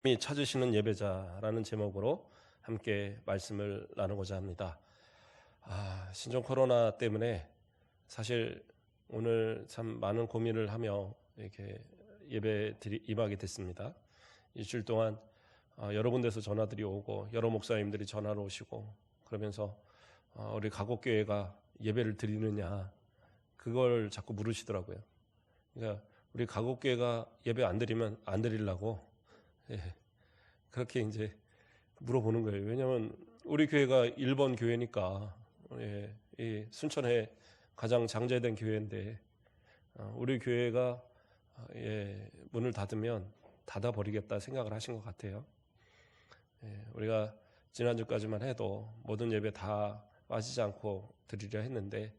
하나님이 찾으시는 예배자라는 제목으로 함께 말씀을 나누고자 합니다. 신종 코로나 때문에 사실 오늘 참 많은 고민을 하며 이렇게 예배 임하게 됐습니다. 일주일 동안 여러 군데서 전화들이 오고 여러 목사님들이 전화를 오시고 그러면서 우리 가곡교회가 예배를 드리느냐 그걸 자꾸 물으시더라고요. 그러니까 우리 가곡교회가 예배 안 드리면 안 드리려고 그렇게 이제 물어보는 거예요. 왜냐하면 우리 교회가 1번 교회니까 이 순천에 가장 장제된 교회인데 우리 교회가 문을 닫으면 닫아버리겠다 생각을 하신 것 같아요. 우리가 지난주까지만 해도 모든 예배 다 빠지지 않고 드리려 했는데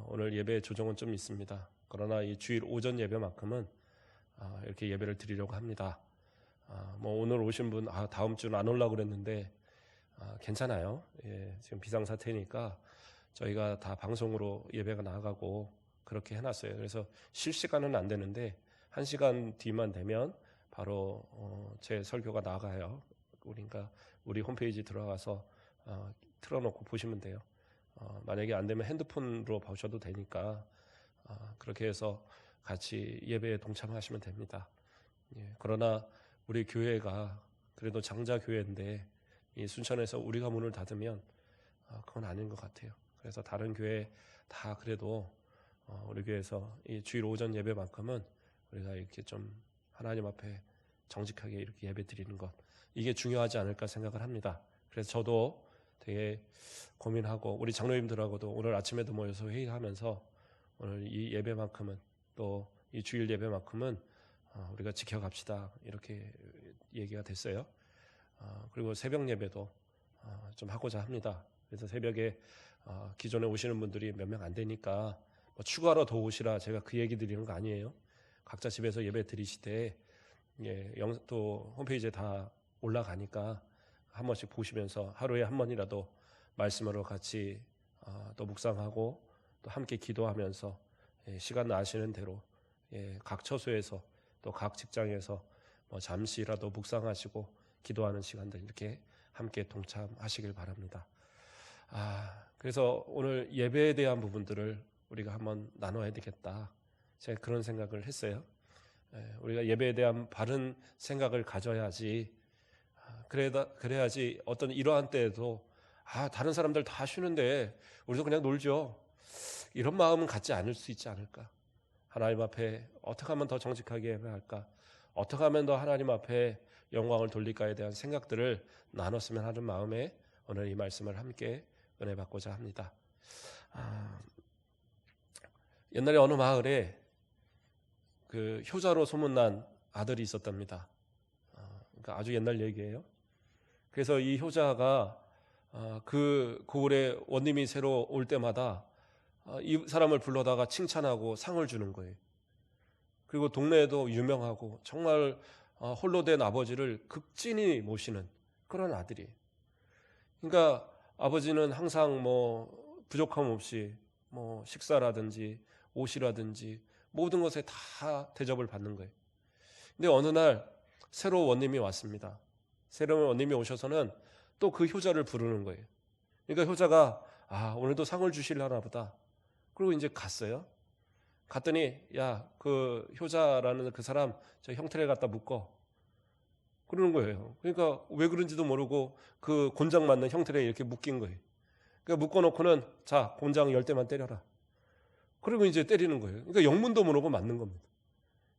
오늘 예배 조정은 좀 있습니다. 그러나 이 주일 오전 예배만큼은 이렇게 예배를 드리려고 합니다. 오늘 오신 분 다음 주는 안 오려고 그랬는데 괜찮아요. 지금 비상사태니까 저희가 다 방송으로 예배가 나가고 그렇게 해놨어요. 그래서 실시간은 안 되는데 1시간 뒤만 되면 바로 제 설교가 나가요. 그러니까 우리 홈페이지 들어가서 틀어놓고 보시면 돼요. 만약에 안 되면 핸드폰으로 보셔도 되니까 그렇게 해서 같이 예배에 동참하시면 됩니다. 그러나 우리 교회가 그래도 장자 교회인데 이 순천에서 우리가 문을 닫으면 그건 아닌 것 같아요. 그래서 다른 교회 다 그래도 우리 교회에서 이 주일 오전 예배만큼은 우리가 이렇게 좀 하나님 앞에 정직하게 이렇게 예배 드리는 것 이게 중요하지 않을까 생각을 합니다. 그래서 저도 되게 고민하고 우리 장로님들하고도 오늘 아침에도 모여서 회의하면서 오늘 이 예배만큼은 또 이 주일 예배만큼은 우리가 지켜갑시다 이렇게 얘기가 됐어요. 그리고 새벽 예배도 좀 하고자 합니다. 그래서 새벽에 기존에 오시는 분들이 몇 명 안 되니까 추가로 더 오시라 제가 그 얘기 드리는 거 아니에요. 각자 집에서 예배 드리시되 또 홈페이지에 다 올라가니까 한 번씩 보시면서 하루에 한 번이라도 말씀으로 같이 또 묵상하고 또 함께 기도하면서 시간 나시는 대로 각 처소에서 또 각 직장에서 잠시라도 묵상하시고 기도하는 시간들 이렇게 함께 동참하시길 바랍니다. 그래서 오늘 예배에 대한 부분들을 우리가 한번 나눠야 되겠다. 제가 그런 생각을 했어요. 우리가 예배에 대한 바른 생각을 가져야지. 그래야지 어떤 이러한 때에도 다른 사람들 다 쉬는데 우리도 그냥 놀죠. 이런 마음은 갖지 않을 수 있지 않을까. 하나님 앞에 어떻게 하면 더 정직하게 예배할까? 어떻게 하면 더 하나님 앞에 영광을 돌릴까에 대한 생각들을 나눴으면 하는 마음에 오늘 이 말씀을 함께 은혜 받고자 합니다. 옛날에 어느 마을에 그 효자로 소문난 아들이 있었답니다. 그러니까 아주 옛날 얘기예요. 그래서 이 효자가 그 고을에 원님이 새로 올 때마다 이 사람을 불러다가 칭찬하고 상을 주는 거예요. 그리고 동네에도 유명하고 정말 홀로 된 아버지를 극진히 모시는 그런 아들이에요. 그러니까 아버지는 항상 부족함 없이 식사라든지 옷이라든지 모든 것에 다 대접을 받는 거예요. 근데 어느 날 새로 원님이 왔습니다. 새로운 원님이 오셔서는 또 그 효자를 부르는 거예요. 그러니까 효자가 오늘도 상을 주시려나 보다. 그리고 이제 갔어요. 갔더니 그 효자라는 그 사람 저 형틀에 갖다 묶어. 그러는 거예요. 그러니까 왜 그런지도 모르고 그 곤장 맞는 형틀에 이렇게 묶인 거예요. 그러니까 묶어놓고는 자 곤장 10대만 때려라. 그리고 이제 때리는 거예요. 그러니까 영문도 모르고 맞는 겁니다.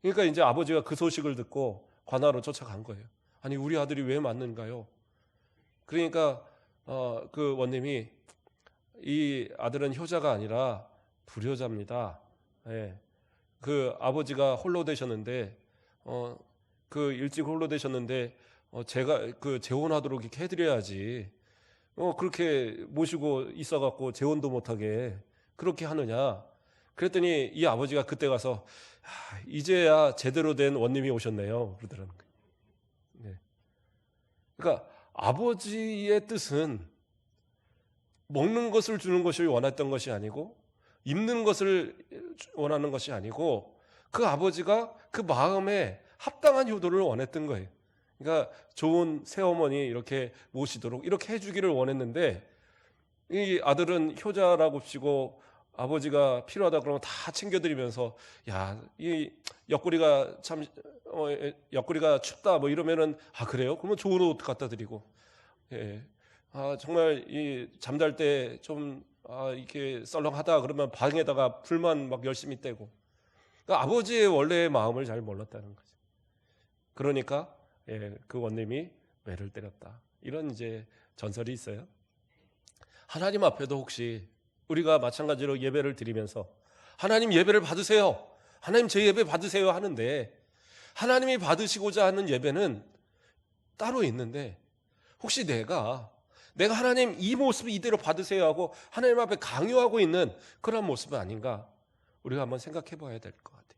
그러니까 이제 아버지가 그 소식을 듣고 관하로 쫓아간 거예요. 아니 우리 아들이 왜 맞는가요? 그러니까 그 원님이 이 아들은 효자가 아니라 불효자입니다. 그 아버지가 홀로 되셨는데 그 일찍 홀로 되셨는데 제가 그 재혼하도록 이렇게 해드려야지. 그렇게 모시고 있어갖고 재혼도 못하게 그렇게 하느냐? 그랬더니 이 아버지가 그때 가서 이제야 제대로 된 원님이 오셨네요. 그러더라는 거예요. 그러니까 아버지의 뜻은 먹는 것을 주는 것을 원했던 것이 아니고 입는 것을 원하는 것이 아니고 그 아버지가 그 마음에 합당한 효도를 원했던 거예요. 그러니까 좋은 새어머니 이렇게 모시도록 이렇게 해주기를 원했는데, 이 아들은 효자라고 치고 아버지가 필요하다 그러면 다 챙겨드리면서, 야, 이 옆구리가 참 옆구리가 춥다 뭐 이러면은, 아 그래요? 그러면 좋은 옷 갖다 드리고, 예, 아 정말 이 잠잘 때 좀 이렇게 썰렁하다 그러면 방에다가 불만 막 열심히 떼고. 그러니까 아버지의 원래의 마음을 잘 몰랐다는 거죠. 그러니까 그 원님이 매를 때렸다, 이런 이제 전설이 있어요. 하나님 앞에도 혹시 우리가 마찬가지로 예배를 드리면서 하나님 예배를 받으세요, 하나님 제 예배 받으세요 하는데, 하나님이 받으시고자 하는 예배는 따로 있는데, 혹시 내가 하나님 이 모습 이대로 받으세요 하고 하나님 앞에 강요하고 있는 그런 모습은 아닌가, 우리가 한번 생각해 봐야 될 것 같아요.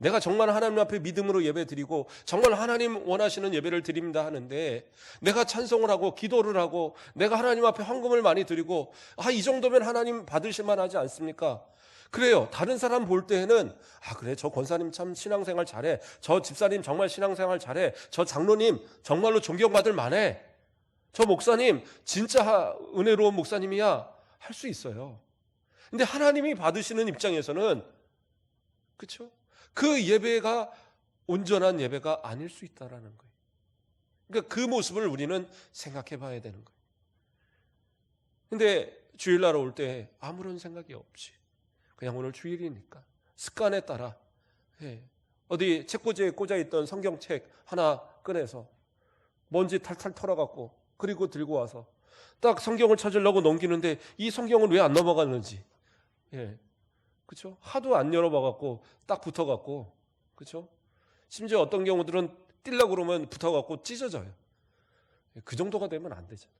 내가 정말 하나님 앞에 믿음으로 예배 드리고 정말 하나님 원하시는 예배를 드립니다 하는데, 내가 찬송을 하고 기도를 하고 내가 하나님 앞에 헌금을 많이 드리고, 이 정도면 하나님 받으실 만하지 않습니까? 그래요. 다른 사람 볼 때에는 그래, 저 권사님 참 신앙생활 잘해, 저 집사님 정말 신앙생활 잘해, 저 장로님 정말로 존경받을 만해, 저 목사님 진짜 은혜로운 목사님이야 할 수 있어요. 근데 하나님이 받으시는 입장에서는, 그렇죠? 그 예배가 온전한 예배가 아닐 수 있다라는 거예요. 그러니까 그 모습을 우리는 생각해 봐야 되는 거예요. 근데 주일날 올 때 아무런 생각이 없이 그냥 오늘 주일이니까 습관에 따라 어디 책꽂이에 꽂아있던 성경책 하나 꺼내서 먼지 탈탈 털어갖고, 그리고 들고 와서 딱 성경을 찾으려고 넘기는데 이 성경은 왜 안 넘어가는지, 그렇죠? 하도 안 열어봐갖고 딱 붙어갖고, 그렇죠? 심지어 어떤 경우들은 뛸려고 그러면 붙어갖고 찢어져요. 그 정도가 되면 안 되잖아요.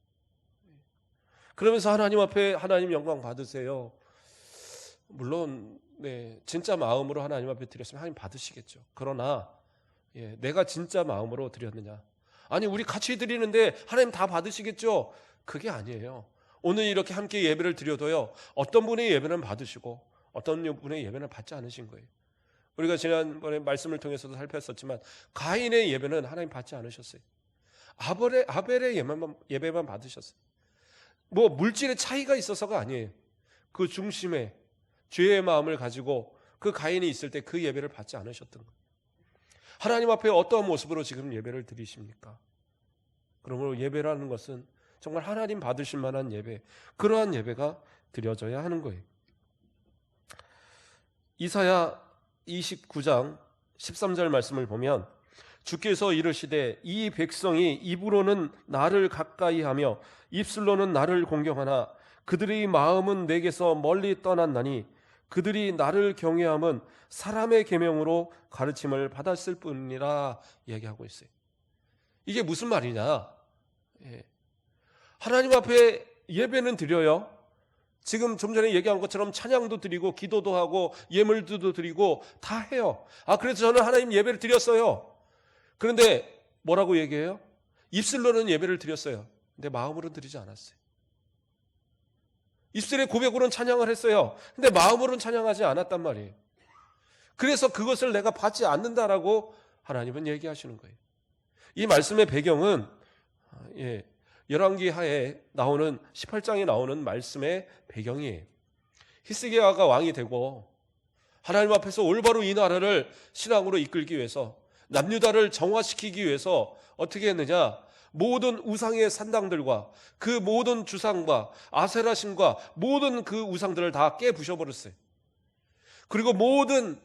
그러면서 하나님 앞에 하나님 영광 받으세요. 물론 진짜 마음으로 하나님 앞에 드렸으면 하나님 받으시겠죠. 그러나 내가 진짜 마음으로 드렸느냐, 아니 우리 같이 드리는데 하나님 다 받으시겠죠? 그게 아니에요. 오늘 이렇게 함께 예배를 드려도요, 어떤 분의 예배는 받으시고 어떤 분의 예배는 받지 않으신 거예요. 우리가 지난번에 말씀을 통해서도 살폈었지만 가인의 예배는 하나님 받지 않으셨어요. 아벨의 예배만 받으셨어요. 뭐 물질의 차이가 있어서가 아니에요. 그 중심에 죄의 마음을 가지고 그 가인이 있을 때 그 예배를 받지 않으셨던 거예요. 하나님 앞에 어떠한 모습으로 지금 예배를 드리십니까? 그러므로 예배라는 것은 정말 하나님 받으실 만한 예배, 그러한 예배가 드려져야 하는 거예요. 이사야 29장 13절 말씀을 보면, 주께서 이르시되 이 백성이 입으로는 나를 가까이 하며 입술로는 나를 공경하나 그들의 마음은 내게서 멀리 떠났나니 그들이 나를 경외함은 사람의 계명으로 가르침을 받았을 뿐이라 얘기하고 있어요. 이게 무슨 말이냐? 하나님 앞에 예배는 드려요. 지금 좀 전에 얘기한 것처럼 찬양도 드리고 기도도 하고 예물도 드리고 다 해요. 그래서 저는 하나님 예배를 드렸어요. 그런데 뭐라고 얘기해요? 입술로는 예배를 드렸어요. 근데 마음으로는 드리지 않았어요. 입술의 고백으로는 찬양을 했어요. 근데 마음으로는 찬양하지 않았단 말이에요. 그래서 그것을 내가 받지 않는다라고 하나님은 얘기하시는 거예요. 이 말씀의 배경은 열왕기 하에 나오는 18장에 나오는 말씀의 배경이에요. 히스기야가 왕이 되고 하나님 앞에서 올바로 이 나라를 신앙으로 이끌기 위해서, 남유다를 정화시키기 위해서 어떻게 했느냐? 모든 우상의 산당들과 그 모든 주상과 아세라신과 모든 그 우상들을 다 깨부셔버렸어요. 그리고 모든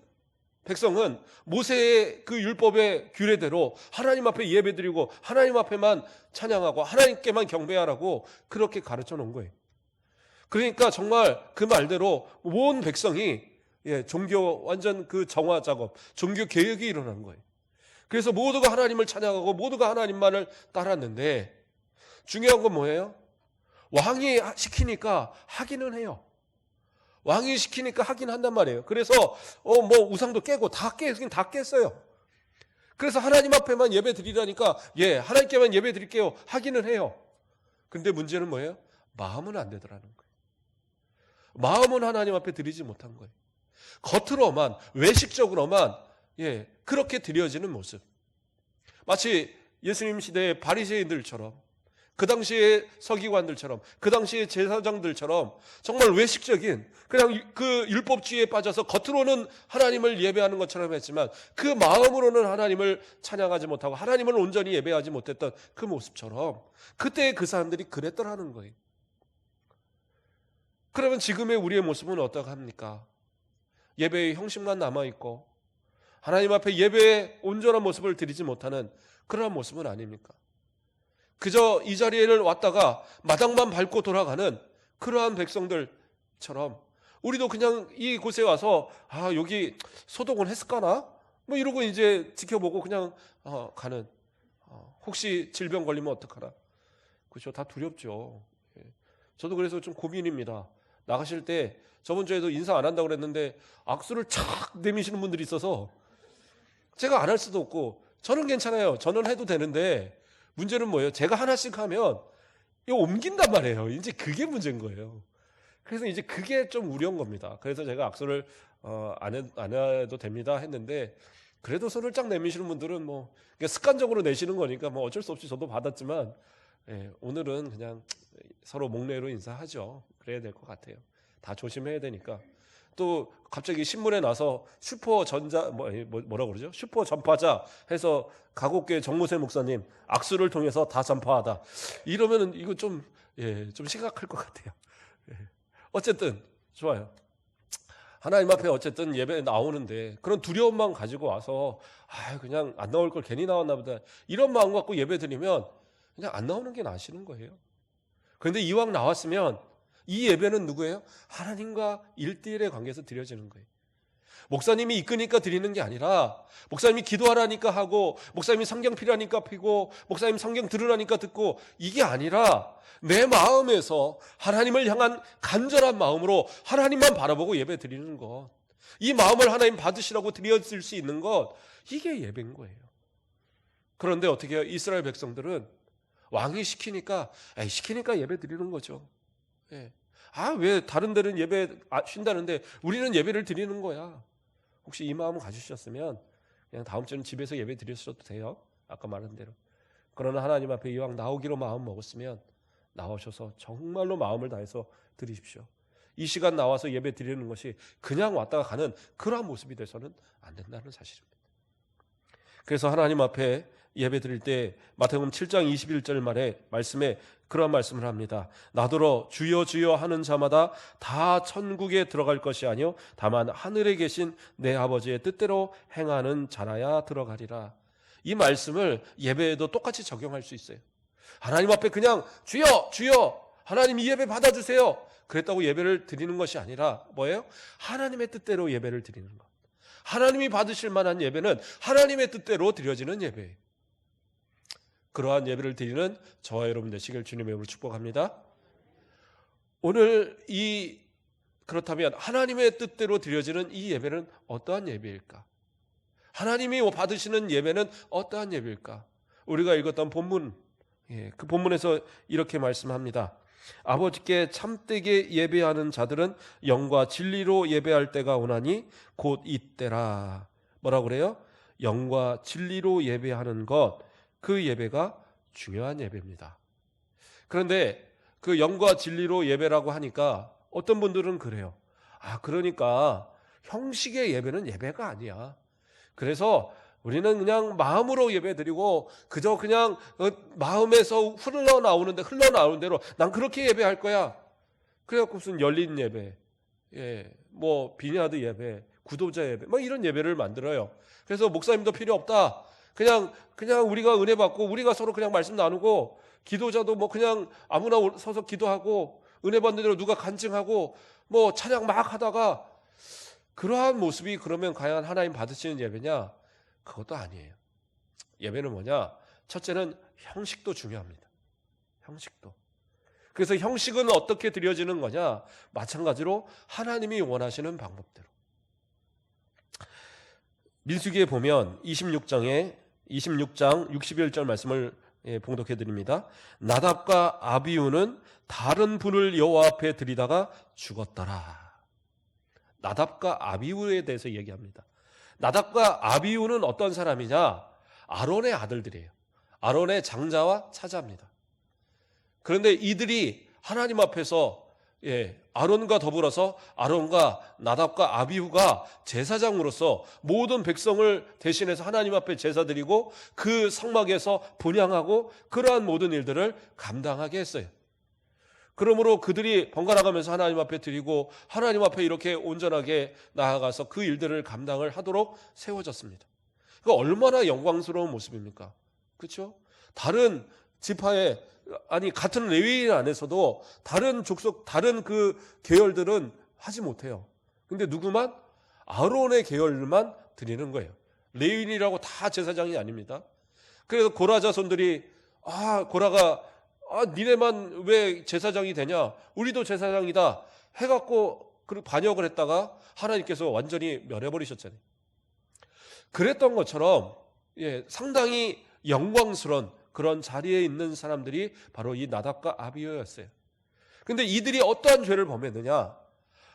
백성은 모세의 그 율법의 규례대로 하나님 앞에 예배드리고 하나님 앞에만 찬양하고 하나님께만 경배하라고 그렇게 가르쳐 놓은 거예요. 그러니까 정말 그 말대로 온 백성이 종교 완전 그 정화 작업, 종교 개혁이 일어난 거예요. 그래서 모두가 하나님을 찬양하고 모두가 하나님만을 따랐는데, 중요한 건 뭐예요? 왕이 시키니까 하기는 해요. 왕이 시키니까 하긴 한단 말이에요. 그래서 뭐 우상도 깨고 다 깨긴 다 깼어요. 그래서 하나님 앞에만 예배 드리라니까 하나님께만 예배 드릴게요 하기는 해요. 근데 문제는 뭐예요? 마음은 안 되더라는 거예요. 마음은 하나님 앞에 드리지 못한 거예요. 겉으로만, 외식적으로만 그렇게 드려지는 모습. 마치 예수님 시대의 바리새인들처럼, 그 당시의 서기관들처럼, 그 당시의 제사장들처럼 정말 외식적인, 그냥 그 율법주의에 빠져서 겉으로는 하나님을 예배하는 것처럼 했지만 그 마음으로는 하나님을 찬양하지 못하고 하나님을 온전히 예배하지 못했던 그 모습처럼 그때 그 사람들이 그랬더라는 거예요. 그러면 지금의 우리의 모습은 어떡합니까? 예배의 형식만 남아있고 하나님 앞에 예배의 온전한 모습을 드리지 못하는 그러한 모습은 아닙니까? 그저 이 자리에를 왔다가 마당만 밟고 돌아가는 그러한 백성들처럼 우리도 그냥 이곳에 와서 여기 소독은 했을까나? 뭐 이러고 이제 지켜보고 그냥 가는, 혹시 질병 걸리면 어떡하나? 그렇죠. 다 두렵죠. 저도 그래서 좀 고민입니다. 나가실 때 저번 주에도 인사 안 한다고 그랬는데 악수를 착 내미시는 분들이 있어서 제가 안 할 수도 없고, 저는 괜찮아요. 저는 해도 되는데 문제는 뭐예요? 제가 하나씩 하면 이거 옮긴단 말이에요. 이제 그게 문제인 거예요. 그래서 이제 그게 좀 우려인 겁니다. 그래서 제가 악수를 안 해도 됩니다 했는데, 그래도 손을 쫙 내미시는 분들은 뭐 습관적으로 내시는 거니까 뭐 어쩔 수 없이 저도 받았지만, 오늘은 그냥 서로 목례로 인사하죠. 그래야 될 것 같아요. 다 조심해야 되니까. 또 갑자기 신문에 나서 뭐라고 그러죠? 슈퍼 전파자 해서 가곡교회 정무세 목사님 악수를 통해서 다 전파하다. 이러면은 이거 좀 심각할 것 같아요. 어쨌든 좋아요. 하나님 앞에 어쨌든 예배에 나오는데 그런 두려움만 가지고 와서 그냥 안 나올 걸 괜히 나왔나 보다, 이런 마음 갖고 예배 드리면 그냥 안 나오는 게 나으시는 거예요. 그런데 이왕 나왔으면 이 예배는 누구예요? 하나님과 1:1의 관계에서 드려지는 거예요. 목사님이 이끄니까 드리는 게 아니라, 목사님이 기도하라니까 하고, 목사님이 성경 필요하니까 피고, 목사님 성경 들으라니까 듣고, 이게 아니라 내 마음에서 하나님을 향한 간절한 마음으로 하나님만 바라보고 예배 드리는 것, 이 마음을 하나님 받으시라고 드려질 수 있는 것, 이게 예배인 거예요. 그런데 어떻게 해요? 이스라엘 백성들은 왕이 시키니까 예배 드리는 거죠. 왜 다른 데는 예배 쉰다는데 우리는 예배를 드리는 거야. 혹시 이 마음 가지셨으면 그냥 다음 주는 집에서 예배 드리셔도 돼요. 아까 말한 대로. 그러나 하나님 앞에 이왕 나오기로 마음 먹었으면 나오셔서 정말로 마음을 다해서 드리십시오. 이 시간 나와서 예배 드리는 것이 그냥 왔다가 가는 그러한 모습이 돼서는 안 된다는 사실입니다. 그래서 하나님 앞에 예배 드릴 때 마태복음 7장 21절 말씀에 그런 말씀을 합니다. 나더러 주여 주여 하는 자마다 다 천국에 들어갈 것이 아니요 다만 하늘에 계신 내 아버지의 뜻대로 행하는 자라야 들어가리라. 이 말씀을 예배에도 똑같이 적용할 수 있어요. 하나님 앞에 그냥 주여 주여 하나님 이 예배 받아주세요 그랬다고 예배를 드리는 것이 아니라 뭐예요? 하나님의 뜻대로 예배를 드리는 것. 하나님이 받으실 만한 예배는 하나님의 뜻대로 드려지는 예배예요. 그러한 예배를 드리는 저와 여러분 되시길 주님의 이름으로 축복합니다. 오늘 그렇다면 하나님의 뜻대로 드려지는 이 예배는 어떠한 예배일까? 하나님이 받으시는 예배는 어떠한 예배일까? 우리가 읽었던 본문, 그 본문에서 이렇게 말씀합니다. 아버지께 참되게 예배하는 자들은 영과 진리로 예배할 때가 오나니 곧 이때라. 뭐라고 그래요? 영과 진리로 예배하는 것, 그 예배가 중요한 예배입니다. 그런데 그 영과 진리로 예배라고 하니까 어떤 분들은 그래요. 그러니까 형식의 예배는 예배가 아니야. 그래서 우리는 그냥 마음으로 예배드리고 그저 그냥 마음에서 흘러나오는 대로 난 그렇게 예배할 거야. 그래갖고 무슨 열린 예배, 비냐드 예배, 구도자 예배, 이런 예배를 만들어요. 그래서 목사님도 필요 없다. 그냥 우리가 은혜 받고 우리가 서로 그냥 말씀 나누고, 기도자도 그냥 아무나 서서 기도하고 은혜 받는 대로 누가 간증하고 찬양 막 하다가, 그러한 모습이 그러면 과연 하나님 받으시는 예배냐? 그것도 아니에요. 예배는 뭐냐? 첫째는 형식도 중요합니다. 형식도. 그래서 형식은 어떻게 드려지는 거냐? 마찬가지로 하나님이 원하시는 방법대로. 민수기에 보면 26장 61절 말씀을 봉독해 드립니다. 나답과 아비후는 다른 분을 여호와 앞에 드리다가 죽었더라. 나답과 아비후에 대해서 얘기합니다. 나답과 아비후는 어떤 사람이냐? 아론의 아들들이에요. 아론의 장자와 차자입니다. 그런데 이들이 하나님 앞에서 아론과 더불어서 아론과 나답과 아비후가 제사장으로서 모든 백성을 대신해서 하나님 앞에 제사 드리고 그 성막에서 분향하고 그러한 모든 일들을 감당하게 했어요. 그러므로 그들이 번갈아가면서 하나님 앞에 드리고 하나님 앞에 이렇게 온전하게 나아가서 그 일들을 감당을 하도록 세워졌습니다. 그러니까 얼마나 영광스러운 모습입니까? 그렇죠? 다른 지파의 같은 레위인 안에서도 다른 족속, 다른 그 계열들은 하지 못해요. 근데 누구만? 아론의 계열만 드리는 거예요. 레위인이라고 다 제사장이 아닙니다. 그래서 고라 자손들이 고라가 니네만 왜 제사장이 되냐? 우리도 제사장이다 해갖고 반역을 했다가 하나님께서 완전히 멸해버리셨잖아요. 그랬던 것처럼 상당히 영광스러운 그런 자리에 있는 사람들이 바로 이 나답과 아비후였어요. 그런데 이들이 어떠한 죄를 범했느냐?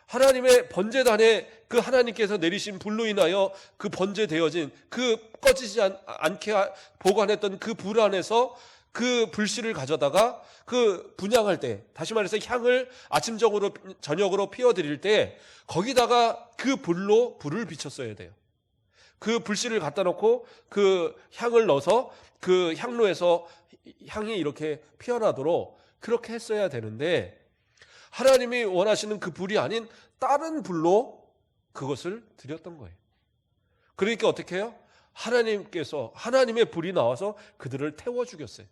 하나님의 번제단에 그 하나님께서 내리신 불로 인하여 그 번제되어진 그 꺼지지 않게 보관했던 그 불 안에서 그 불씨를 가져다가 그 분향할 때, 다시 말해서 향을 아침적으로 저녁으로 피워드릴 때 거기다가 그 불로 불을 비췄어야 돼요. 그 불씨를 갖다 놓고 그 향을 넣어서 그 향로에서 향이 이렇게 피어나도록 그렇게 했어야 되는데 하나님이 원하시는 그 불이 아닌 다른 불로 그것을 드렸던 거예요. 그러니까 어떻게 해요? 하나님의 불이 나와서 그들을 태워 죽였어요.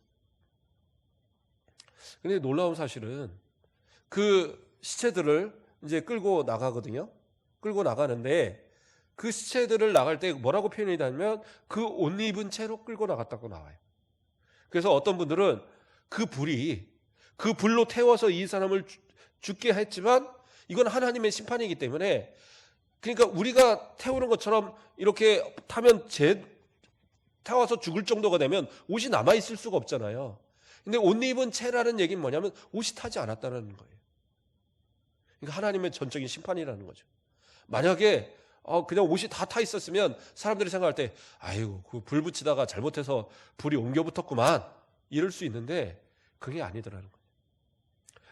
근데 놀라운 사실은 그 시체들을 이제 끌고 나가거든요. 끌고 나가는데 그 시체들을 나갈 때 뭐라고 표현이 되냐면 그 옷 입은 채로 끌고 나갔다고 나와요. 그래서 어떤 분들은 그 불로 태워서 이 사람을 죽게 했지만 이건 하나님의 심판이기 때문에 그러니까 우리가 태우는 것처럼 이렇게 타면 태워서 죽을 정도가 되면 옷이 남아있을 수가 없잖아요. 근데 옷 입은 채라는 얘기는 뭐냐면 옷이 타지 않았다는 거예요. 그러니까 하나님의 전적인 심판이라는 거죠. 만약에 그냥 옷이 다 타 있었으면 사람들이 생각할 때 아이고 그 불 붙이다가 잘못해서 불이 옮겨 붙었구만 이럴 수 있는데 그게 아니더라는 거예요.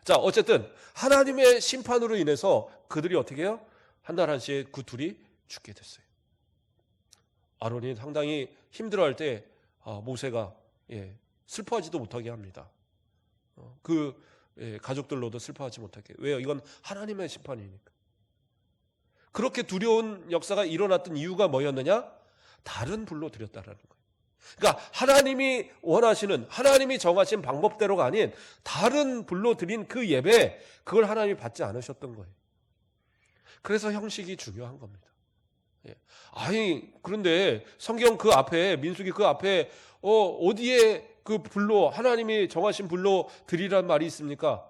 자, 어쨌든 하나님의 심판으로 인해서 그들이 어떻게 해요? 한 달 한시에 그 둘이 죽게 됐어요. 아론이 상당히 힘들어할 때 모세가 슬퍼하지도 못하게 합니다. 가족들로도 슬퍼하지 못하게. 왜요? 이건 하나님의 심판이니까. 그렇게 두려운 역사가 일어났던 이유가 뭐였느냐? 다른 불로 드렸다라는 거예요. 그러니까 하나님이 원하시는, 하나님이 정하신 방법대로가 아닌 다른 불로 드린 그 예배, 그걸 하나님이 받지 않으셨던 거예요. 그래서 형식이 중요한 겁니다. 그런데 성경 그 앞에, 민수기 그 앞에 어디에 그 불로, 하나님이 정하신 불로 드리란 말이 있습니까?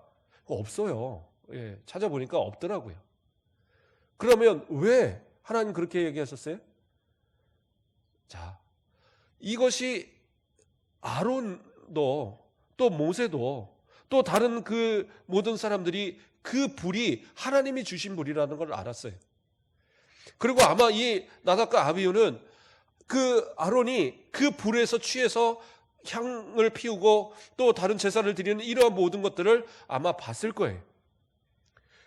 없어요. 찾아보니까 없더라고요. 그러면 왜 하나님 그렇게 얘기하셨어요? 자, 이것이 아론도 또 모세도 또 다른 그 모든 사람들이 그 불이 하나님이 주신 불이라는 걸 알았어요. 그리고 아마 이 나답과 아비후는 그 아론이 그 불에서 취해서 향을 피우고 또 다른 제사를 드리는 이러한 모든 것들을 아마 봤을 거예요.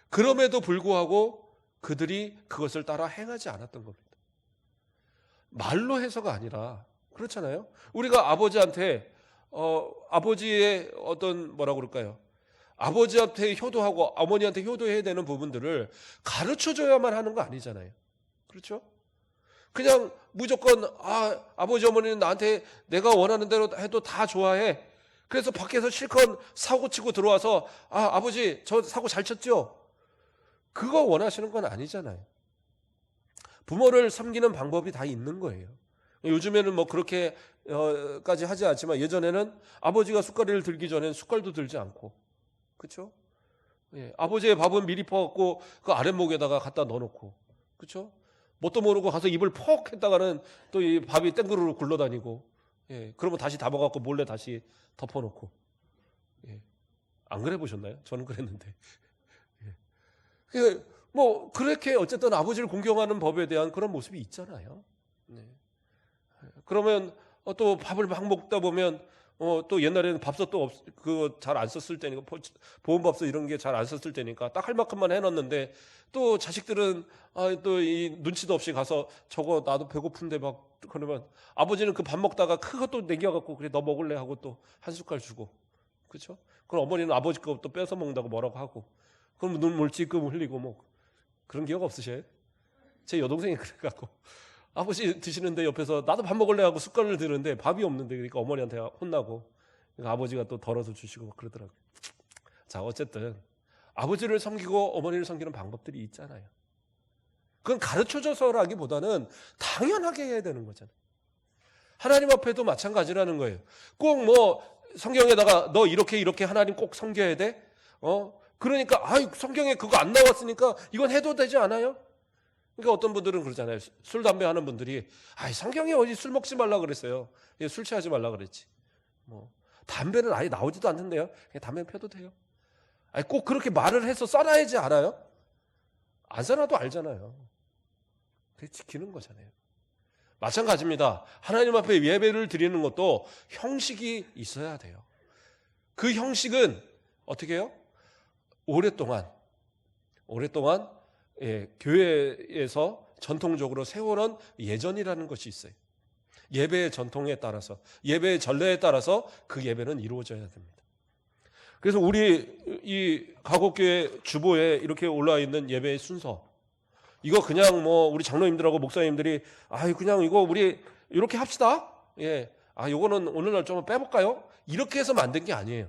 그럼에도 불구하고 그들이 그것을 따라 행하지 않았던 겁니다. 말로 해서가 아니라 그렇잖아요. 우리가 아버지한테 아버지의 어떤 뭐라고 그럴까요? 아버지한테 효도하고 어머니한테 효도해야 되는 부분들을 가르쳐줘야만 하는 거 아니잖아요. 그렇죠? 그냥 무조건 아버지 어머니는 나한테 내가 원하는 대로 해도 다 좋아해. 그래서 밖에서 실컷 사고 치고 들어와서 아버지 저 사고 잘 쳤죠? 그거 원하시는 건 아니잖아요. 부모를 섬기는 방법이 다 있는 거예요. 요즘에는 뭐 그렇게까지 하지 않지만 예전에는 아버지가 숟가락을 들기 전엔 숟갈도 들지 않고, 그렇죠? 아버지의 밥은 미리 퍼갖고 그 아랫목에다가 갖다 넣어놓고, 그렇죠? 뭣도 모르고 가서 입을 퍽 했다가는 또 이 밥이 땡그르르 굴러다니고, 그러면 다시 다 먹어갖고 몰래 다시 덮어놓고, 안 그래 보셨나요? 저는 그랬는데. 뭐 그렇게 어쨌든 아버지를 공경하는 법에 대한 그런 모습이 있잖아요. 그러면 또 밥을 막 먹다 보면 또 옛날에는 밥솥도 그거 잘 안 썼을 때니까, 보온밥솥 이런 게 잘 안 썼을 때니까 딱 할 만큼만 해놨는데, 또 자식들은 또 이 눈치도 없이 가서 저거 나도 배고픈데 막 그러면 아버지는 그 밥 먹다가 그것도 남겨갖고 그래 너 먹을래 하고 또 한 숟갈 주고, 그렇죠? 그럼 어머니는 아버지 거 또 뺏어 먹는다고 뭐라고 하고, 그럼 눈물 찔끔 흘리고 뭐 그런 기억 없으셔요? 제 여동생이 그래갖고 아버지 드시는데 옆에서 나도 밥 먹을래 하고 숟갈을 드는데 밥이 없는데, 그러니까 어머니한테 혼나고, 그러니까 아버지가 또 덜어서 주시고 막 그러더라고요. 자, 어쨌든 아버지를 섬기고 어머니를 섬기는 방법들이 있잖아요. 그건 가르쳐줘서라기보다는 당연하게 해야 되는 거잖아요. 하나님 앞에도 마찬가지라는 거예요. 꼭 뭐 성경에다가 너 이렇게 하나님 꼭 섬겨야 돼? 그러니까 성경에 그거 안 나왔으니까 이건 해도 되지 않아요? 그러니까 어떤 분들은 그러잖아요. 술, 담배 하는 분들이 성경에 어디 술 먹지 말라 그랬어요. 술 취하지 말라 그랬지. 담배는 아예 나오지도 않는데요. 그냥 담배 펴도 돼요. 꼭 그렇게 말을 해서 써놔야지 알아요? 안 써놔도 알잖아요. 그게 지키는 거잖아요. 마찬가지입니다. 하나님 앞에 예배를 드리는 것도 형식이 있어야 돼요. 그 형식은 어떻게 해요? 오랫동안 교회에서 전통적으로 세워놓은 예전이라는 것이 있어요. 예배의 전통에 따라서, 예배의 전례에 따라서 그 예배는 이루어져야 됩니다. 그래서 우리 이 가곡교회 주보에 이렇게 올라와 있는 예배의 순서, 이거 그냥 우리 장로님들하고 목사님들이 그냥 이거 우리 이렇게 합시다. 예. 요거는 오늘날 좀 빼볼까요? 이렇게 해서 만든 게 아니에요.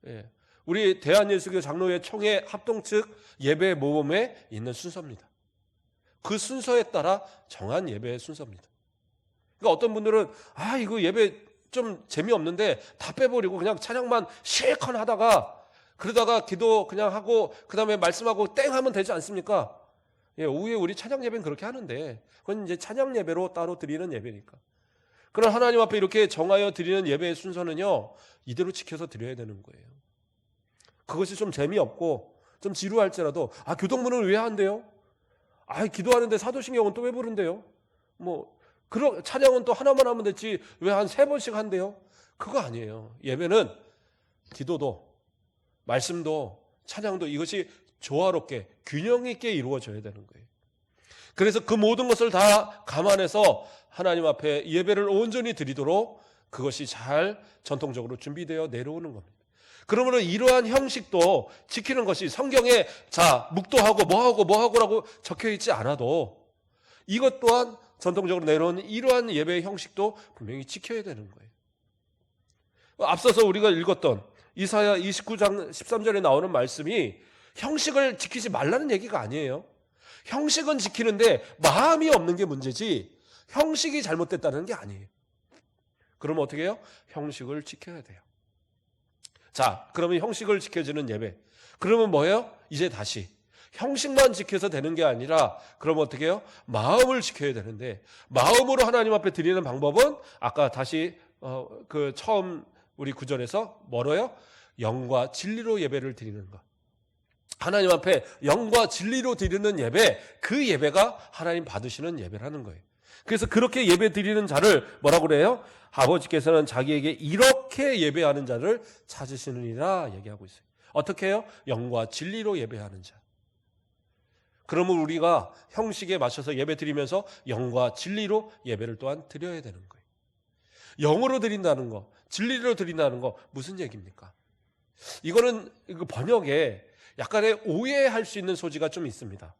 예. 우리 대한예수교 장로회 총회 합동 측 예배 모범에 있는 순서입니다. 그 순서에 따라 정한 예배의 순서입니다. 그러니까 어떤 분들은 이거 예배 좀 재미없는데 다 빼버리고 그냥 찬양만 실컷 하다가 그러다가 기도 그냥 하고 그 다음에 말씀하고 땡 하면 되지 않습니까? 예, 오후에 우리 찬양 예배는 그렇게 하는데 그건 이제 찬양 예배로 따로 드리는 예배니까. 그러나 하나님 앞에 이렇게 정하여 드리는 예배의 순서는요, 이대로 지켜서 드려야 되는 거예요. 그것이 좀 재미없고 좀 지루할지라도 교동문을 왜 한대요? 기도하는데 사도신경은 또 왜 부른대요? 그런 찬양은 또 하나만 하면 됐지 왜 한 3번씩 한대요? 그거 아니에요. 예배는 기도도 말씀도 찬양도 이것이 조화롭게 균형 있게 이루어져야 되는 거예요. 그래서 그 모든 것을 다 감안해서 하나님 앞에 예배를 온전히 드리도록 그것이 잘 전통적으로 준비되어 내려오는 겁니다. 그러므로 이러한 형식도 지키는 것이 성경에 묵도하고 뭐하고라고 적혀 있지 않아도 이것 또한 전통적으로 내려온 이러한 예배의 형식도 분명히 지켜야 되는 거예요. 앞서서 우리가 읽었던 이사야 29장 13절에 나오는 말씀이 형식을 지키지 말라는 얘기가 아니에요. 형식은 지키는데 마음이 없는 게 문제지 형식이 잘못됐다는 게 아니에요. 그러면 어떻게 해요? 형식을 지켜야 돼요. 자, 그러면 형식을 지켜주는 예배. 그러면 뭐예요? 이제 다시 형식만 지켜서 되는 게 아니라 그러면 어떻게 해요? 마음을 지켜야 되는데 마음으로 하나님 앞에 드리는 방법은 아까 다시 그 처음 우리 구절에서 뭐로요? 영과 진리로 예배를 드리는 것. 하나님 앞에 영과 진리로 드리는 예배, 그 예배가 하나님 받으시는 예배라는 거예요. 그래서 그렇게 예배 드리는 자를 뭐라고 그래요? 아버지께서는 자기에게 이렇게 예배하는 자를 찾으시느니라 얘기하고 있어요. 어떻게 해요? 영과 진리로 예배하는 자. 그러면 우리가 형식에 맞춰서 예배 드리면서 영과 진리로 예배를 또한 드려야 되는 거예요. 영으로 드린다는 거, 진리로 드린다는 거 무슨 얘기입니까? 이거는 번역에 약간의 오해할 수 있는 소지가 좀 있습니다.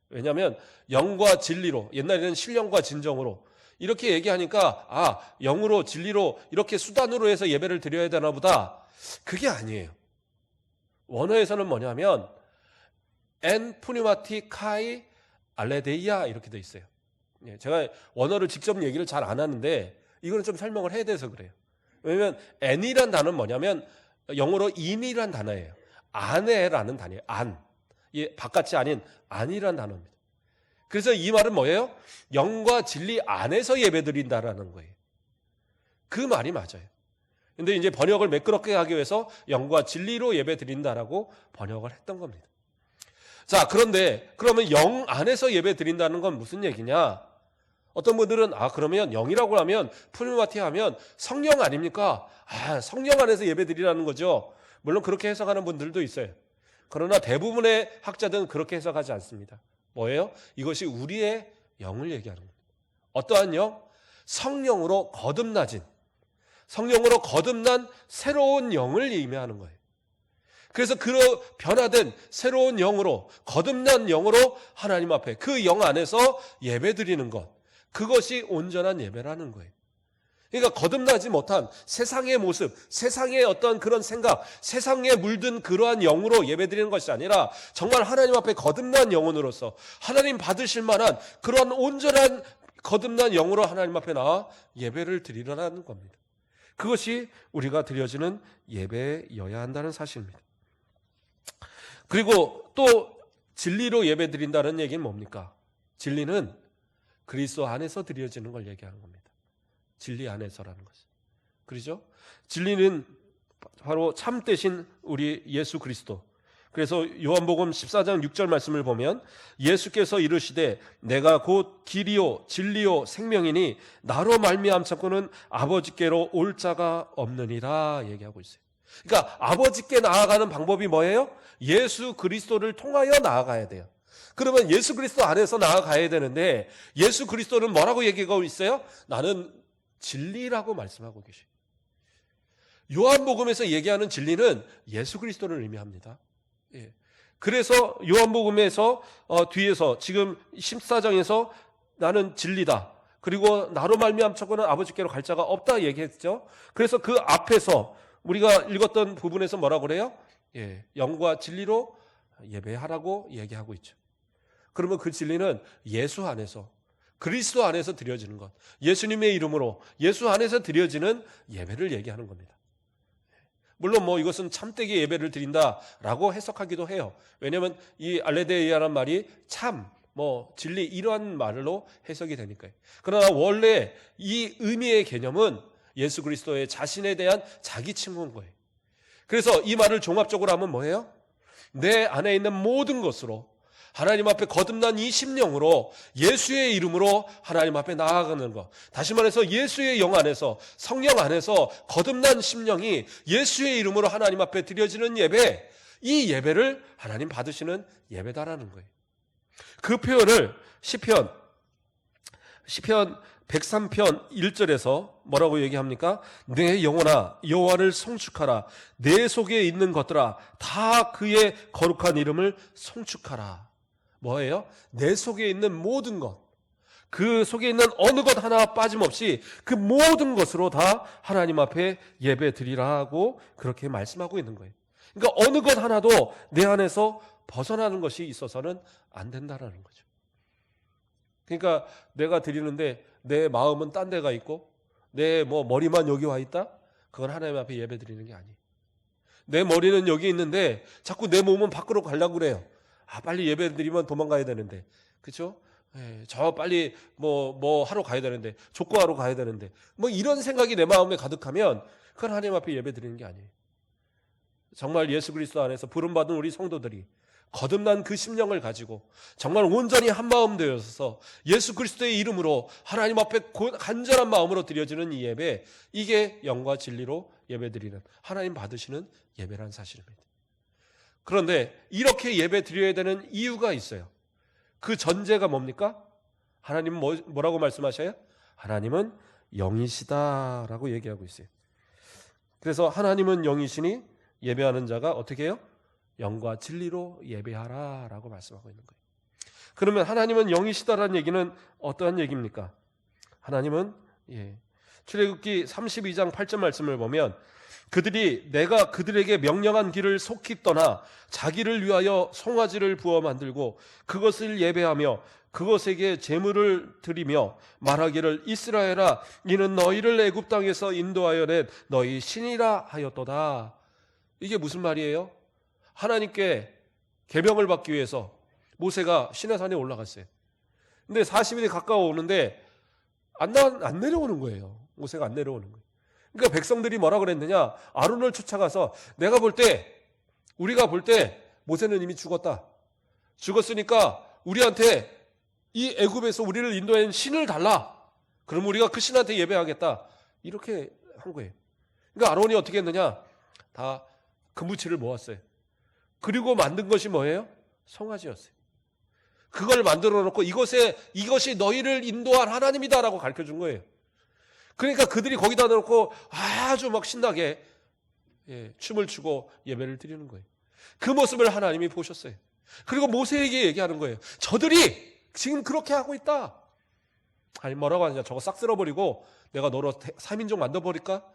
왜냐하면 영과 진리로, 옛날에는 신령과 진정으로 이렇게 얘기하니까 영으로 진리로 이렇게 수단으로 해서 예배를 드려야 되나 보다. 그게 아니에요. 원어에서는 뭐냐면 엔 푸니마티 카이 알레데이아 이렇게 돼 있어요. 제가 원어를 직접 얘기를 잘 안 하는데 이거는 좀 설명을 해야 돼서 그래요. 왜냐하면 엔이란 단어는 뭐냐면 영어로 인이란 단어예요. 아내라는 단어예요. 안. 바깥이 아닌 안이란 단어입니다. 그래서 이 말은 뭐예요? 영과 진리 안에서 예배드린다라는 거예요. 그 말이 맞아요. 근데 이제 번역을 매끄럽게 하기 위해서 영과 진리로 예배드린다라고 번역을 했던 겁니다. 자, 그런데 그러면 영 안에서 예배드린다는 건 무슨 얘기냐? 어떤 분들은 그러면 영이라고 하면 푸니마티아 하면 성령 아닙니까? 성령 안에서 예배드리라는 거죠. 물론 그렇게 해석하는 분들도 있어요. 그러나 대부분의 학자들은 그렇게 해석하지 않습니다. 뭐예요? 이것이 우리의 영을 얘기하는 겁니다. 어떠한 영? 성령으로 거듭난 새로운 영을 의미하는 거예요. 그래서 그 변화된 새로운 영으로, 거듭난 영으로 하나님 앞에 그 영 안에서 예배드리는 것, 그것이 온전한 예배라는 거예요. 그러니까 거듭나지 못한 세상의 모습, 세상의 어떤 그런 생각, 세상에 물든 그러한 영으로 예배드리는 것이 아니라 정말 하나님 앞에 거듭난 영혼으로서 하나님 받으실 만한 그러한 온전한 거듭난 영으로 하나님 앞에 나와 예배를 드리라는 겁니다. 그것이 우리가 드려지는 예배여야 한다는 사실입니다. 그리고 또 진리로 예배 드린다는 얘기는 뭡니까? 진리는 그리스도 안에서 드려지는 걸 얘기하는 겁니다. 진리 안에서라는 것이. 그렇죠? 진리는 바로 참 되신 우리 예수 그리스도. 그래서 요한복음 14장 6절 말씀을 보면 예수께서 이르시되 내가 곧 길이요 진리요 생명이니 나로 말미암고는 아버지께로 올 자가 없느니라 얘기하고 있어요. 그러니까 아버지께 나아가는 방법이 뭐예요? 예수 그리스도를 통하여 나아가야 돼요. 그러면 예수 그리스도 안에서 나아가야 되는데 예수 그리스도는 뭐라고 얘기하고 있어요? 나는 진리라고 말씀하고 계셔요. 요한복음에서 얘기하는 진리는 예수 그리스도를 의미합니다. 예. 그래서 요한복음에서 뒤에서 지금 14장에서 나는 진리다. 그리고 나로 말미암고는 아버지께로 갈 자가 없다 얘기했죠. 그래서 그 앞에서 우리가 읽었던 부분에서 뭐라고 그래요? 영과 진리로 예배하라고 얘기하고 있죠. 그러면 그 진리는 예수 안에서, 그리스도 안에서 드려지는 것, 예수님의 이름으로 예수 안에서 드려지는 예배를 얘기하는 겁니다. 물론 이것은 참되게 예배를 드린다라고 해석하기도 해요. 왜냐하면 이 알레데이아란 말이 참, 진리 이러한 말로 해석이 되니까요. 그러나 원래 이 의미의 개념은 예수 그리스도의 자신에 대한 자기 칭호인 거예요. 그래서 이 말을 종합적으로 하면 뭐예요? 내 안에 있는 모든 것으로 하나님 앞에 거듭난 이 심령으로 예수의 이름으로 하나님 앞에 나아가는 것. 다시 말해서 예수의 영 안에서, 성령 안에서 거듭난 심령이 예수의 이름으로 하나님 앞에 드려지는 예배, 이 예배를 하나님 받으시는 예배다라는 거예요. 그 표현을 시편 103편 1절에서 뭐라고 얘기합니까? 내 영혼아 여호와를 송축하라. 내 속에 있는 것들아 다 그의 거룩한 이름을 송축하라. 뭐예요? 내 속에 있는 모든 것, 그 속에 있는 어느 것 하나 빠짐없이 그 모든 것으로 다 하나님 앞에 예배 드리라고 그렇게 말씀하고 있는 거예요. 그러니까 어느 것 하나도 내 안에서 벗어나는 것이 있어서는 안 된다라는 거죠. 그러니까 내가 드리는데 내 마음은 딴 데가 있고 내 머리만 여기 와 있다? 그건 하나님 앞에 예배 드리는 게 아니에요. 내 머리는 여기 있는데 자꾸 내 몸은 밖으로 가려고 그래요. 빨리 예배 드리면 도망가야 되는데, 그렇죠? 저 빨리 하러 가야 되는데, 족구하러 가야 되는데, 이런 생각이 내 마음에 가득하면 그건 하나님 앞에 예배 드리는 게 아니에요. 정말 예수 그리스도 안에서 부름받은 우리 성도들이 거듭난 그 심령을 가지고 정말 온전히 한 마음 되어서 예수 그리스도의 이름으로 하나님 앞에 간절한 마음으로 드려지는 이 예배, 이게 영과 진리로 예배 드리는, 하나님 받으시는 예배라는 사실입니다. 그런데 이렇게 예배 드려야 되는 이유가 있어요. 그 전제가 뭡니까? 하나님은 뭐라고 말씀하셔요? 하나님은 영이시다라고 얘기하고 있어요. 그래서 하나님은 영이시니 예배하는 자가 어떻게 해요? 영과 진리로 예배하라라고 말씀하고 있는 거예요. 그러면 하나님은 영이시다라는 얘기는 어떠한 얘기입니까? 하나님은 출애굽기 32장 8절 말씀을 보면 그들이 내가 그들에게 명령한 길을 속히 떠나 자기를 위하여 송아지를 부어 만들고 그것을 예배하며 그것에게 제물을 드리며 말하기를 이스라엘아 이는 너희를 애굽 땅에서 인도하여 낸 너희 신이라 하였도다. 이게 무슨 말이에요? 하나님께 계명을 받기 위해서 모세가 시내산에 올라갔어요. 근데 40일이 가까워 오는데 안 내려오는 거예요. 모세가 안 내려오는 거예요. 그러니까 백성들이 뭐라 그랬느냐? 아론을 쫓아가서 우리가 볼 때 모세는 이미 죽었다. 죽었으니까 우리한테 이 애굽에서 우리를 인도한 신을 달라. 그럼 우리가 그 신한테 예배하겠다. 이렇게 한 거예요. 그러니까 아론이 어떻게 했느냐? 다 금부치를 모았어요. 그리고 만든 것이 뭐예요? 송아지였어요. 그걸 만들어 놓고 이것이 너희를 인도할 하나님이다라고 가르쳐 준 거예요. 그러니까 그들이 거기다 놓고 아주 막 신나게 춤을 추고 예배를 드리는 거예요. 그 모습을 하나님이 보셨어요. 그리고 모세에게 얘기하는 거예요. 저들이 지금 그렇게 하고 있다. 아니 뭐라고 하느냐? 저거 싹 쓸어버리고 내가 너로 3인족 만들어버릴까?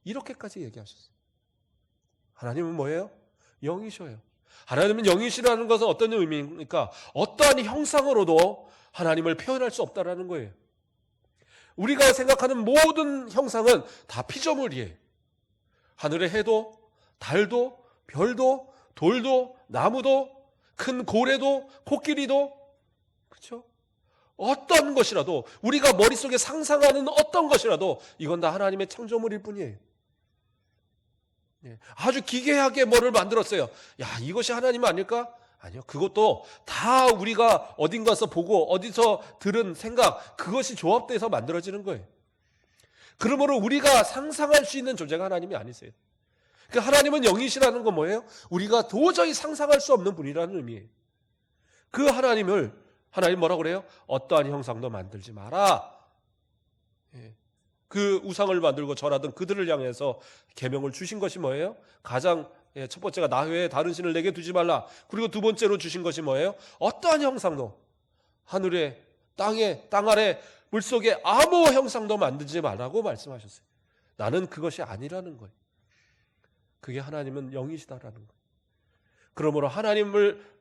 이렇게까지 얘기하셨어요. 하나님은 뭐예요? 영이셔요. 하나님은 영이시라는 것은 어떤 의미입니까? 어떠한 형상으로도 하나님을 표현할 수 없다라는 거예요. 우리가 생각하는 모든 형상은 다 피조물이에요. 하늘의 해도, 달도, 별도, 돌도, 나무도, 큰 고래도, 코끼리도, 그렇죠? 어떤 것이라도 우리가 머릿속에 상상하는 어떤 것이라도 이건 다 하나님의 창조물일 뿐이에요. 아주 기괴하게 뭐를 만들었어요. 야, 이것이 하나님 아닐까? 아니요. 그것도 다 우리가 어딘가서 보고 어디서 들은 생각, 그것이 조합돼서 만들어지는 거예요. 그러므로 우리가 상상할 수 있는 존재가 하나님이 아니세요. 그 하나님은 영이시라는 건 뭐예요? 우리가 도저히 상상할 수 없는 분이라는 의미예요. 그 하나님 뭐라고 그래요? 어떠한 형상도 만들지 마라. 그 우상을 만들고 절하던 그들을 향해서 계명을 주신 것이 뭐예요? 가장 첫 번째가 나 외에 다른 신을 내게 두지 말라. 그리고 두 번째로 주신 것이 뭐예요? 어떠한 형상도 하늘에 땅에 땅 아래 물속에 아무 형상도 만들지 말라고 말씀하셨어요. 나는 그것이 아니라는 거예요. 그게 하나님은 영이시다라는 거예요. 그러므로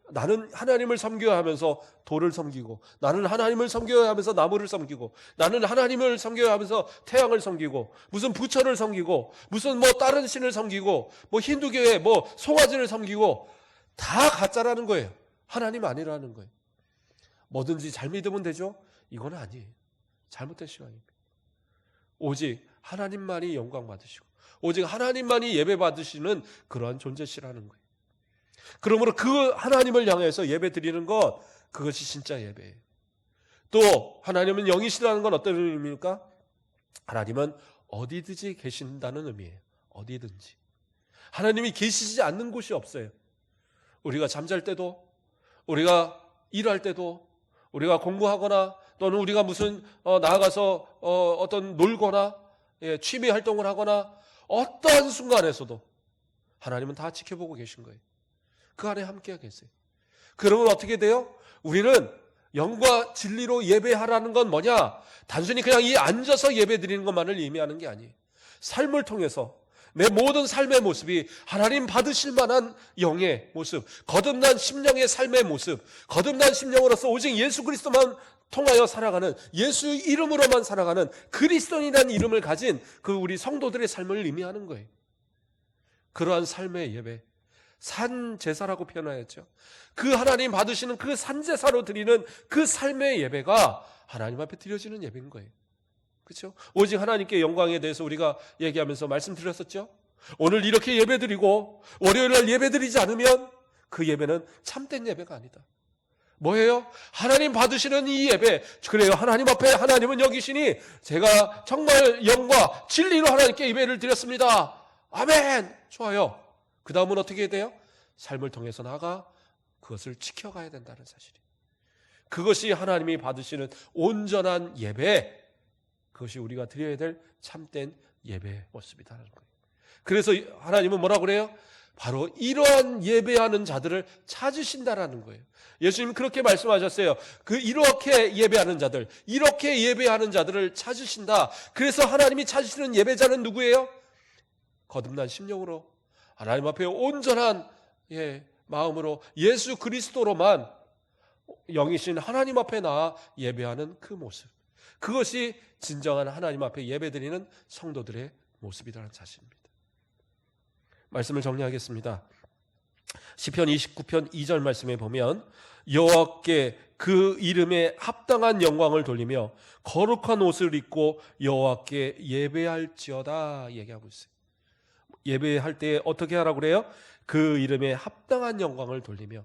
나는 하나님을 섬겨야 하면서 돌을 섬기고, 나는 하나님을 섬겨야 하면서 나무를 섬기고, 나는 하나님을 섬겨야 하면서 태양을 섬기고, 무슨 부처를 섬기고, 무슨 다른 신을 섬기고, 힌두교의 송아지를 섬기고, 다 가짜라는 거예요. 하나님 아니라는 거예요. 뭐든지 잘 믿으면 되죠? 이건 아니에요. 잘못된 시각입니다. 오직 하나님만이 영광 받으시고, 오직 하나님만이 예배 받으시는 그러한 존재시라는 거예요. 그러므로 그 하나님을 향해서 예배 드리는 것, 그것이 진짜 예배예요. 또 하나님은 영이시라는 건 어떤 의미입니까? 하나님은 어디든지 계신다는 의미예요. 어디든지. 하나님이 계시지 않는 곳이 없어요. 우리가 잠잘 때도, 우리가 일할 때도, 우리가 공부하거나 또는 우리가 무슨 나아가서 어떤 놀거나 취미 활동을 하거나 어떠한 순간에서도 하나님은 다 지켜보고 계신 거예요. 그 안에 함께 계세요. 그러면 어떻게 돼요? 우리는 영과 진리로 예배하라는 건 뭐냐? 단순히 그냥 이 앉아서 예배 드리는 것만을 의미하는 게 아니에요. 삶을 통해서 내 모든 삶의 모습이 하나님 받으실 만한 영의 모습, 거듭난 심령의 삶의 모습, 거듭난 심령으로서 오직 예수 그리스도만 통하여 살아가는, 예수 이름으로만 살아가는 그리스도인이라는 이름을 가진 그 우리 성도들의 삶을 의미하는 거예요. 그러한 삶의 예배, 산제사라고 표현하였죠. 그 하나님 받으시는 그 산제사로 드리는 그 삶의 예배가 하나님 앞에 드려지는 예배인 거예요. 그렇죠? 오직 하나님께 영광에 대해서 우리가 얘기하면서 말씀드렸었죠. 오늘 이렇게 예배드리고 월요일날 예배드리지 않으면 그 예배는 참된 예배가 아니다. 뭐예요? 하나님 받으시는 이 예배, 그래요. 하나님 앞에 하나님은 여기시니 제가 정말 영과 진리로 하나님께 예배를 드렸습니다. 아멘. 좋아요. 그 다음은 어떻게 해야 돼요? 삶을 통해서 나아가 그것을 지켜가야 된다는 사실이에요. 그것이 하나님이 받으시는 온전한 예배, 그것이 우리가 드려야 될 참된 예배의 모습이라는 거예요. 그래서 하나님은 뭐라고 그래요? 바로 이러한 예배하는 자들을 찾으신다라는 거예요. 예수님 그렇게 말씀하셨어요. 이렇게 예배하는 자들, 이렇게 예배하는 자들을 찾으신다. 그래서 하나님이 찾으시는 예배자는 누구예요? 거듭난 심령으로 하나님 앞에 온전한 마음으로 예수 그리스도로만 영이신 하나님 앞에 나아 예배하는 그 모습, 그것이 진정한 하나님 앞에 예배드리는 성도들의 모습이라는 사실입니다. 말씀을 정리하겠습니다. 시편 29편 2절 말씀에 보면 여호와께 그 이름에 합당한 영광을 돌리며 거룩한 옷을 입고 여호와께 예배할지어다 얘기하고 있어요. 예배할 때 어떻게 하라고 그래요? 그 이름에 합당한 영광을 돌리며.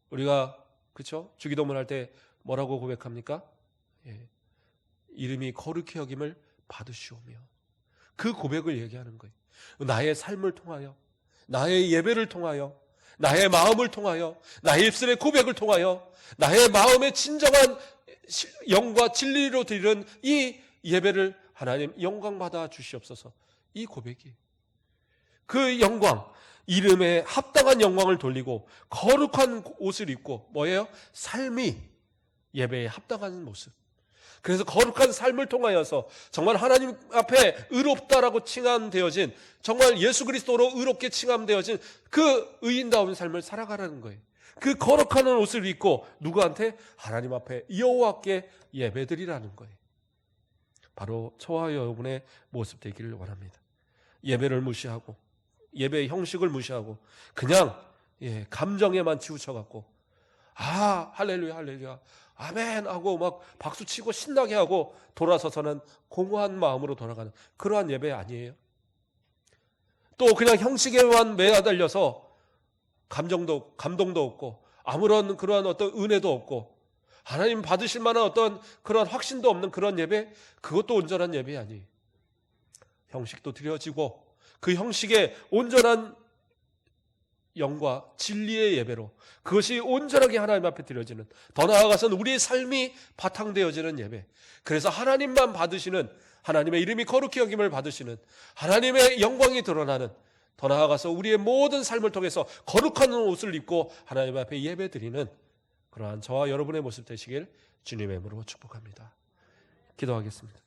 우리가 그렇죠? 주기도문 할 때 뭐라고 고백합니까? 예. 이름이 거룩히 여김을 받으시오며. 그 고백을 얘기하는 거예요. 나의 삶을 통하여, 나의 예배를 통하여, 나의 마음을 통하여, 나의 입술의 고백을 통하여, 나의 마음의 진정한 영과 진리로 드리는 이 예배를 하나님 영광 받아 주시옵소서. 이 고백이 그 영광, 이름에 합당한 영광을 돌리고 거룩한 옷을 입고 뭐예요? 삶이 예배에 합당한 모습. 그래서 거룩한 삶을 통하여서 정말 하나님 앞에 의롭다라고 칭함되어진, 정말 예수 그리스도로 의롭게 칭함되어진 그 의인다운 삶을 살아가라는 거예요. 그 거룩한 옷을 입고 누구한테? 하나님 앞에 여호와께 예배드리라는 거예요. 바로 저와 여러분의 모습 되기를 원합니다. 예배를 무시하고, 예배의 형식을 무시하고 그냥 감정에만 치우쳐갖고 할렐루야 할렐루야 아멘 하고 막 박수치고 신나게 하고 돌아서서는 공허한 마음으로 돌아가는 그러한 예배 아니에요. 또 그냥 형식에만 매달려서 감동도 없고 아무런 그러한 어떤 은혜도 없고 하나님 받으실 만한 어떤 그런 확신도 없는 그런 예배, 그것도 온전한 예배 아니에요. 형식도 드려지고 그 형식에 온전한 영과 진리의 예배로, 그것이 온전하게 하나님 앞에 드려지는, 더 나아가서는 우리의 삶이 바탕되어지는 예배, 그래서 하나님만 받으시는, 하나님의 이름이 거룩히 여김을 받으시는, 하나님의 영광이 드러나는, 더 나아가서 우리의 모든 삶을 통해서 거룩한 옷을 입고 하나님 앞에 예배 드리는 그러한 저와 여러분의 모습 되시길 주님의 이름으로 축복합니다. 기도하겠습니다.